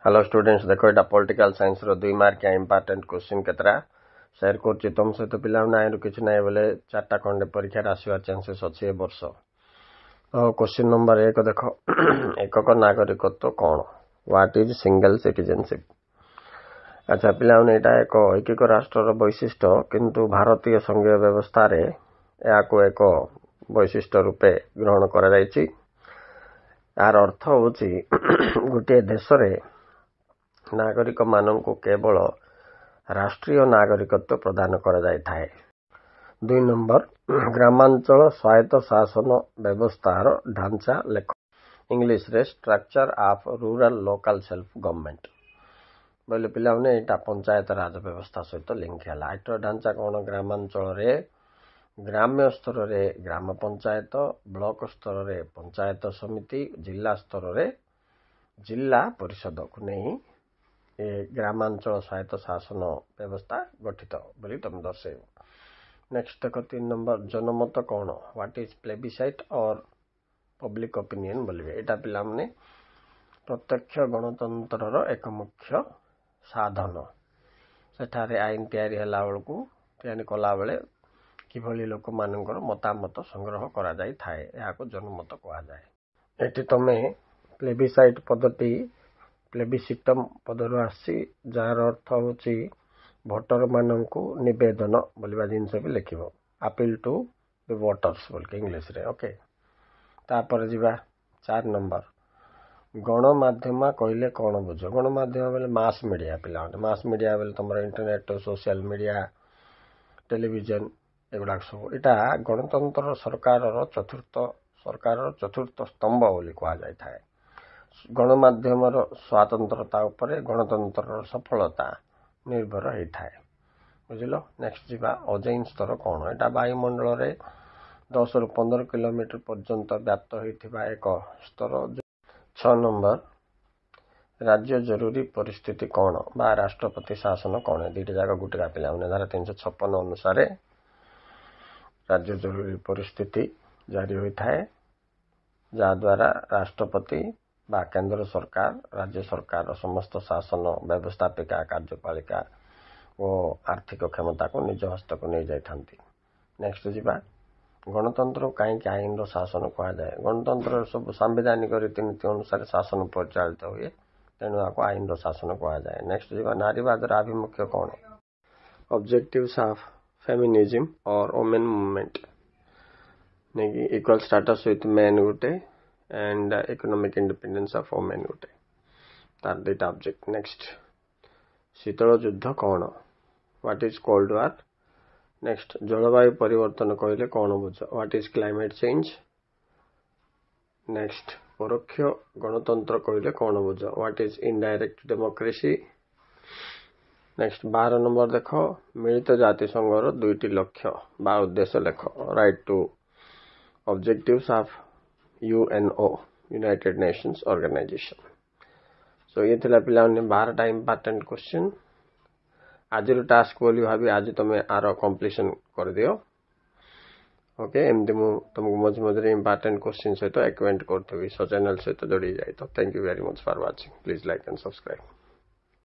Hello students देखो एटा political science रो 2 mark या important question केतरा share करछि तुम सहित पिला नाइ किछ नाइ बोले चारटा खंडे परीक्षा आसीबा चांसेस अछि ए वर्ष। तो क्वेश्चन नंबर 1 देखो एकक नागरिकत्व कोन व्हाट इज सिंगल सिटीजनशिप। अच्छा पिला एटा एक ऐकिक राष्ट्र रो वैशिष्ट्य किंतु भारतीय संघीय व्यवस्था रे याको एक वैशिष्ट्य रूपे ग्रहण करा जायछि। यार अर्थ होछि गोटे देश रे नागरिक मानक केवल राष्ट्रीय नागरिकत्व प्रदान करा जाय थाए। 2 नंबर ग्रामांचल स्वायत्त शासन व्यवस्थार ढांचा लेख इंग्लिश रे structure of rural local self government बोले पिला एटा पंचायत राज व्यवस्था सहित लिंक है। एटर ढांचा कौन ग्रामांचल रे ग्राम्य स्तर रे ग्राम पंचायत ब्लॉक स्तर रे पंचायत समिति जिला स्तर रे जिला परिषद को नहीं ग्रामांचल स्वायत्त शासन व्यवस्था गठित बोली तुम दर्शेब। नेक्स्ट देखो 3 नंबर जनमत कौन व्हाट इज प्लेबिसाइट और पब्लिक ओपिनियन बोलिए। एटा पिला माने प्रत्यक्ष गणतंत्र एक मुख्य साधन सेठारे आईन तैयारी हला बेलू तैयारी कला बेले किभली लोक मानकर मतामत संग्रह करा जाय थाए याको जनमत कहा जाए। एटी तमे प्लेबिसाइट पद्धति प्लेबिसिटम पदर आसी जार अर्थ होची भोटर माननकु निवेदन बोलिबा जिनस भी लिखिबो अपील टू द वोटर्स बोल के इंग्लिश रे। ओके तापर जिबा 4 नंबर गणमाध्यम कहले कौन बुझ। गणमाध्यम बेले मास मीडिया पिला मास मीडिया बेले तुमर इंटरनेट सोशल मीडिया टेलीविजन एगुड़ा सब इटा गणतंत्र सरकार चतुर्थ स्तंभ बोली कहा जाय थाए। गणमाध्यम स्वतंत्रता उपरे गणतंत्र सफलता निर्भर होता है बुझिल। नेक्स्ट जीवा ओजोन स्तर कौन एटा वायुमंडल रे 10 रु 15 किलोमीटर पर्यंत व्याप्त होता एक स्तर। 6 नंबर राज्य जरूरी परिस्थिति कौन बा राष्ट्रपति शासन कौन दुईटा जाक गुटेगा पिला धारा 356 अनुसार राज्य जरूरी परिस्थिति जारी होता है जहाद्वारा राष्ट्रपति बा केंद्र सरकार राज्य सरकार समस्त शासन व्यवस्थापिका कार्यपालिका और आर्थिक क्षमता को निज हस्तक नहीं जाता। नेक्स्ट जीवा गणतंत्र कहीं आईन शासन कहा जाए। गणतंत्र सब सांविधानिक रीतिनीति अनुसार शासन परिचालित हुए तेणु आपको आईन शासन कहा जाए। नेक्स्ट जीवा नारीवाद आभिमुख्य कौन ऑब्जेक्टिव्स ऑफ फेमिनिज्म और वुमेन मूवमेंट नहीं equal status with main Gute and economic independence of women गुटे तार दुईटा ऑब्जेक्ट। नेक्स्ट शीतल युद्ध कौन what is cold war. Next जलवायु परिवर्तन कहले कौन बुझ what is climate change. Next परोक्ष गणतंत्र कहले कौन बुझ what is indirect democracy. Next 12 number देखो मिलित जातिसंघर 2टी लक्ष्य बा उद्देश्य लेख right to objectives of UNO United Nations organisation. So ये थिला पिला 12टा इंपोर्टेंट क्वेश्चन आज टास्क बोली भाभी आज तुम आर कंप्लीशन कर दियो। ओके एमती मु तुमको मझे मझे इंपोर्टेंट क्वेश्चन सहित एक्वेंट करथि सो चैनल सहित जोड़ी जाए। तो thank you very much for watching please like and subscribe.